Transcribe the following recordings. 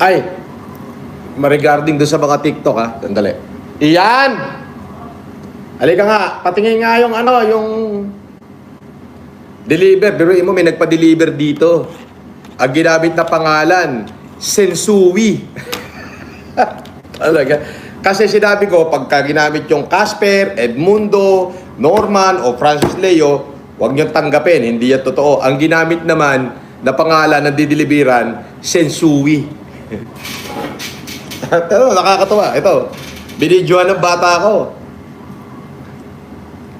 Ay, regarding doon sa mga TikTok ha. Sandali. Iyan! Halika nga, patingin nga yung ano, yung deliver. Biruin mo, may nagpa-deliver dito. Ang ginamit na pangalan, Sensui. Talaga. Kasi sinabi ko, pagka ginamit yung Casper, Edmundo, Norman, o Francis Leo, huwag niyong tanggapin, hindi yan totoo. Ang ginamit naman na pangalan ng dideliveran, Sensui. Ito, nakakatawa. Ito, binidyoan ng bata ko.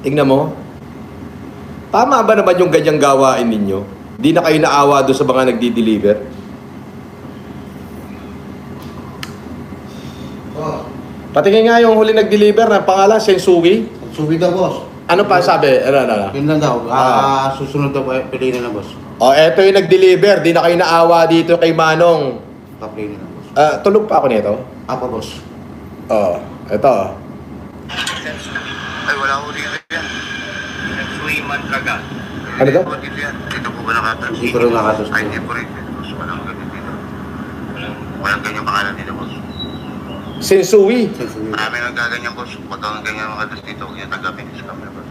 Tingnan mo. Tama ba naman yung ganyang gawain ninyo? Di na kayo naawa doon sa mga nagdi-deliver? Patingin nga yung huli nag-deliver ng pangalan, Sensui. Subi daw, boss. Ano pa sabi? Ano? Yun lang daw. Susunod daw, piliin na lang, boss. O, eto yung nag-deliver. Di na kayo naawa dito kay Manong. Papiliin na lang, boss. Tulog pa ako nito. Apa, boss? O, eto. Ay, wala ko dito yan. Suiman Kaga. Ano daw? Dito yan. Dito po ba nakatas? Dito rin nakatas. Ay, hindi po rin. Walang ganyan dito. Walang ganyan pangalan dito, boss. Sensui. Marami nang gaganyan, boss. Pag ang ganyan makatas dito, huwag niya tanggapin. Scam na, boss.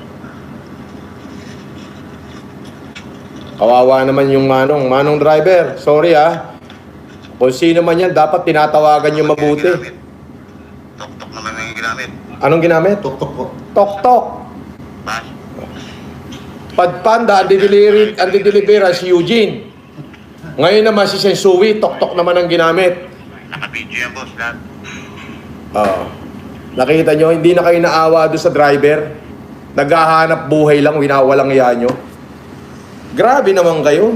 Kawawa naman yung Manong driver. Sorry ah. Kung sino man yan, dapat tinatawagan yung mabuti. Tok-tok naman ang ginamit. Anong ginamit? Tok-tok po. Tok-tok. Bas. Padpanda, ang dideliveran si Eugene. Ngayon naman si Sensui, tok-tok naman ang ginamit. Naka-video yan, boss. Lahat. Nakita nyo, hindi na kayo naawa doon sa driver. Naghahanap buhay lang, winawalang iya nyo. Grabe naman kayo.